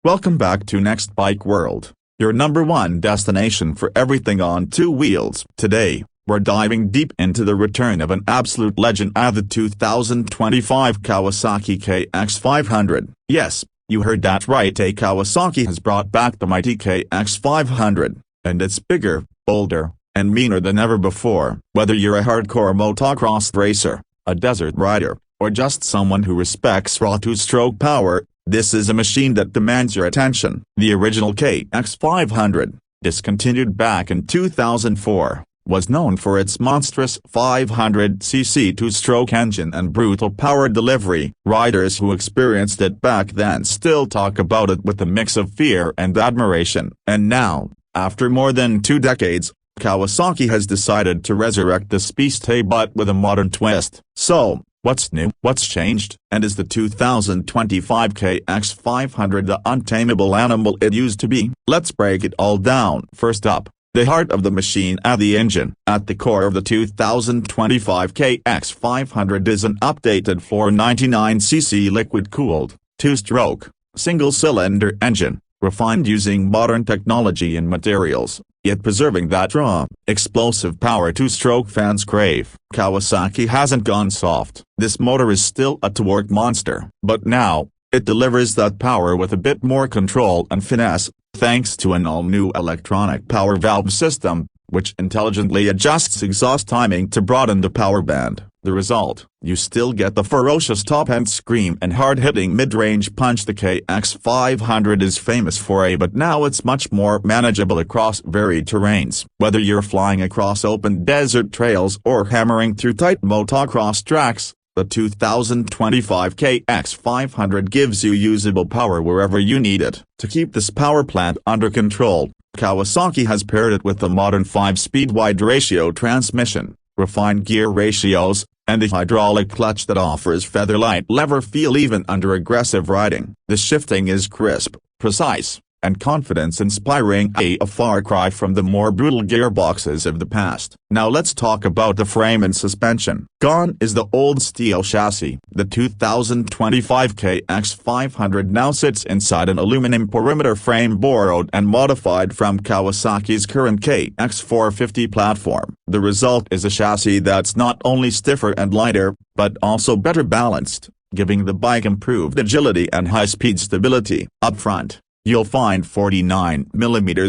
Welcome back to Next Bike World, your number one destination for everything on two wheels. Today, we're diving deep into the return of an absolute legend at the 2025 Kawasaki KX500. Yes, you heard that right, a Kawasaki has brought back the mighty KX500, and it's bigger, bolder, and meaner than ever before. Whether you're a hardcore motocross racer, a desert rider, or just someone who respects raw two-stroke power, this is a machine that demands your attention. The original KX500, discontinued back in 2004, was known for its monstrous 500cc two-stroke engine and brutal power delivery. Riders who experienced it back then still talk about it with a mix of fear and admiration. And now, after more than 2 decades, Kawasaki has decided to resurrect this beast, but with a modern twist. So, what's new? What's changed? And is the 2025 KX500 the untamable animal it used to be? Let's break it all down. First up, the heart of the machine and the engine. At the core of the 2025 KX500 is an updated 499cc liquid-cooled, two-stroke, single-cylinder engine, refined using modern technology and materials, yet preserving that raw, explosive power two-stroke fans crave. Kawasaki hasn't gone soft. This motor is still a torque monster, but now, it delivers that power with a bit more control and finesse, thanks to an all-new electronic power valve system, which intelligently adjusts exhaust timing to broaden the power band. The result, you still get the ferocious top-end scream and hard-hitting mid-range punch the KX500 is famous for, but now it's much more manageable across varied terrains. Whether you're flying across open desert trails or hammering through tight motocross tracks, the 2025 KX500 gives you usable power wherever you need it. To keep this power plant under control, Kawasaki has paired it with the modern 5-speed wide ratio transmission, refined gear ratios, and the hydraulic clutch that offers feather-light lever feel even under aggressive riding. The shifting is crisp, precise, and confidence-inspiring, a far cry from the more brutal gearboxes of the past. Now let's talk about the frame and suspension. Gone is the old steel chassis. The 2025 KX500 now sits inside an aluminum perimeter frame borrowed and modified from Kawasaki's current KX450 platform. The result is a chassis that's not only stiffer and lighter, but also better balanced, giving the bike improved agility and high-speed stability. Up front, you'll find 49mm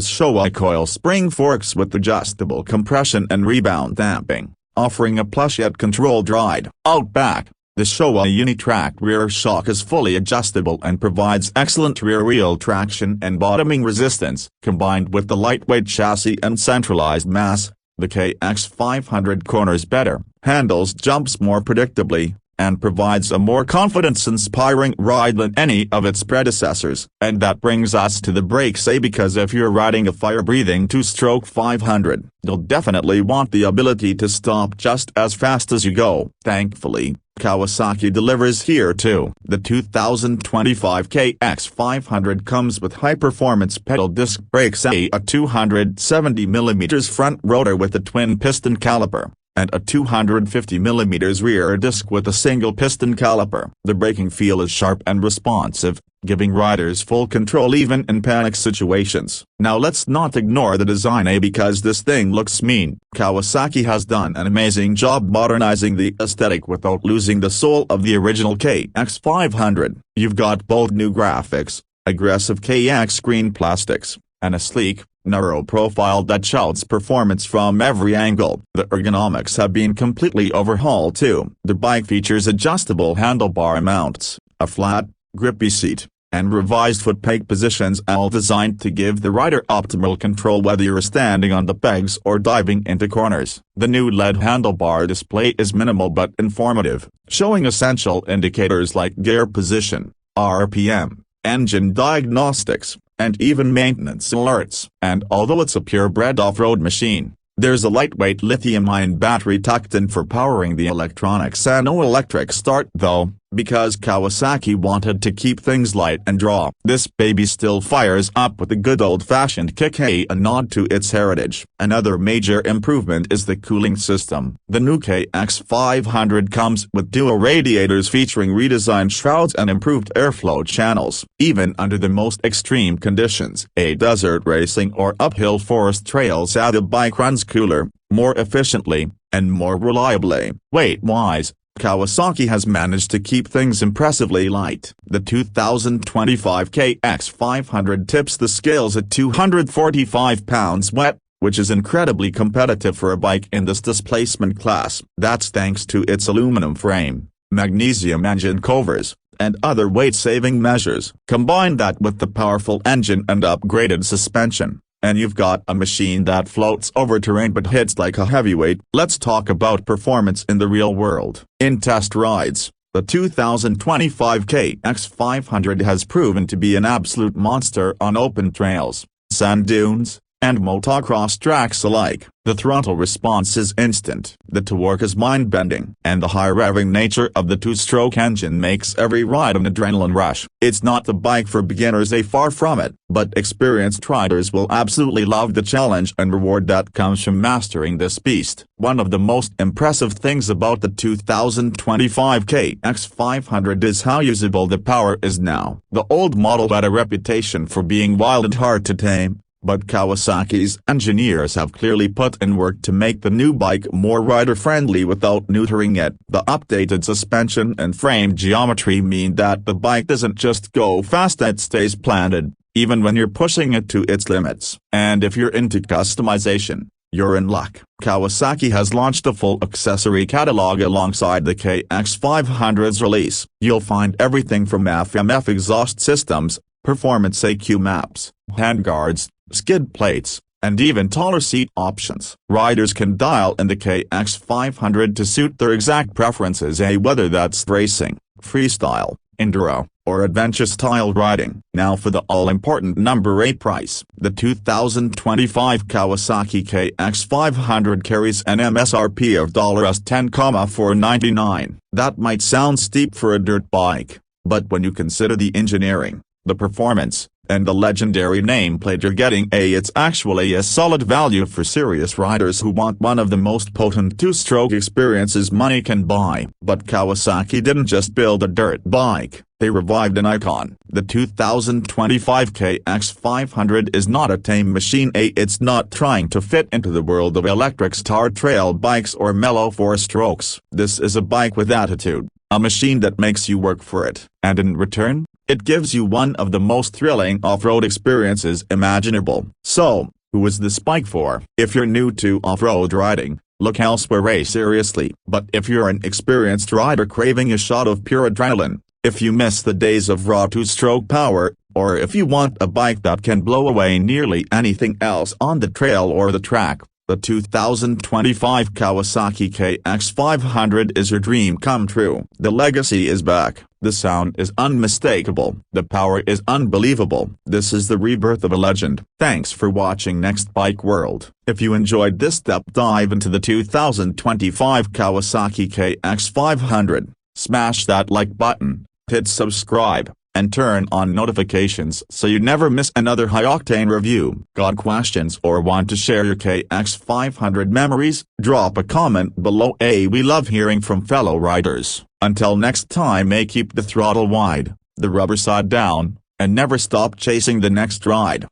Showa coil spring forks with adjustable compression and rebound damping, offering a plush yet controlled ride. Out back, the Showa Unitrack rear shock is fully adjustable and provides excellent rear-wheel traction and bottoming resistance. Combined with the lightweight chassis and centralized mass, the KX500 corners better, handles jumps more predictably, and provides a more confidence-inspiring ride than any of its predecessors. And that brings us to the brakes, because if you're riding a fire-breathing two-stroke 500, you'll definitely want the ability to stop just as fast as you go. Thankfully, Kawasaki delivers here too. The 2025 KX500 comes with high-performance pedal disc brakes, a 270mm front rotor with a twin-piston caliper, and a 250mm rear disc with a single piston caliper. The braking feel is sharp and responsive, giving riders full control even in panic situations. Now let's not ignore the design, because this thing looks mean. Kawasaki has done an amazing job modernizing the aesthetic without losing the soul of the original KX500. You've got bold new graphics, aggressive KX green plastics, and a sleek, narrow profile that shouts performance from every angle. The ergonomics have been completely overhauled too. The bike features adjustable handlebar mounts, a flat, grippy seat, and revised foot peg positions, all designed to give the rider optimal control whether you're standing on the pegs or diving into corners. The new LED handlebar display is minimal but informative, showing essential indicators like gear position, RPM, engine diagnostics, and even maintenance alerts. And although it's a purebred off-road machine, there's a lightweight lithium-ion battery tucked in for powering the electronics and no electric start though. because Kawasaki wanted to keep things light and raw. This baby still fires up with the good old-fashioned kick, a nod to its heritage. Another major improvement is the cooling system. The new KX500 comes with dual radiators featuring redesigned shrouds and improved airflow channels. Even under the most extreme conditions, a desert racing or uphill forest trails, the bike runs cooler, more efficiently, and more reliably. Weight-wise, Kawasaki has managed to keep things impressively light. The 2025 KX500 tips the scales at 245 pounds wet, which is incredibly competitive for a bike in this displacement class. That's thanks to its aluminum frame, magnesium engine covers, and other weight-saving measures. Combine that with the powerful engine and upgraded suspension, and you've got a machine that floats over terrain but hits like a heavyweight. Let's talk about performance in the real world. In test rides, the 2025 KX500 has proven to be an absolute monster on open trails, sand dunes, and motocross tracks alike. The throttle response is instant, the torque is mind-bending, and the high-revving nature of the two-stroke engine makes every ride an adrenaline rush. It's not the bike for beginners, far from it, but experienced riders will absolutely love the challenge and reward that comes from mastering this beast. One of the most impressive things about the 2025 KX500 is how usable the power is now. The old model had a reputation for being wild and hard to tame, but Kawasaki's engineers have clearly put in work to make the new bike more rider-friendly without neutering it. The updated suspension and frame geometry mean that the bike doesn't just go fast, it stays planted, even when you're pushing it to its limits. And if you're into customization, you're in luck. Kawasaki has launched a full accessory catalog alongside the KX500's release. You'll find everything from FMF exhaust systems, performance AQ maps, handguards, skid plates, and even taller seat options. Riders can dial in the KX500 to suit their exact preferences, whether that's racing, freestyle, enduro, or adventure-style riding. Now for the all-important number 8 price. The 2025 Kawasaki KX500 carries an MSRP of $10,499. That might sound steep for a dirt bike, but when you consider the engineering, the performance, and the legendary nameplate you're getting, it's actually a solid value for serious riders who want one of the most potent two-stroke experiences money can buy. But Kawasaki didn't just build a dirt bike, they revived an icon. The 2025 KX500 is not a tame machine, it's not trying to fit into the world of electric star trail bikes or mellow four-strokes. This is a bike with attitude, a machine that makes you work for it, and in return, it gives you one of the most thrilling off-road experiences imaginable. So, who is this bike for? If you're new to off-road riding, look elsewhere, seriously. But if you're an experienced rider craving a shot of pure adrenaline, if you miss the days of raw two-stroke power, or if you want a bike that can blow away nearly anything else on the trail or the track, the 2025 Kawasaki KX500 is your dream come true. The legacy is back, the sound is unmistakable, the power is unbelievable. This is the rebirth of a legend. Thanks for watching Next Bike World. If you enjoyed this deep dive into the 2025 Kawasaki KX500, smash that like button, hit subscribe, and turn on notifications so you never miss another high-octane review. Got questions or want to share your KX500 memories? Drop a comment below. We love hearing from fellow riders. Until next time, keep the throttle wide, the rubber side down, and never stop chasing the next ride.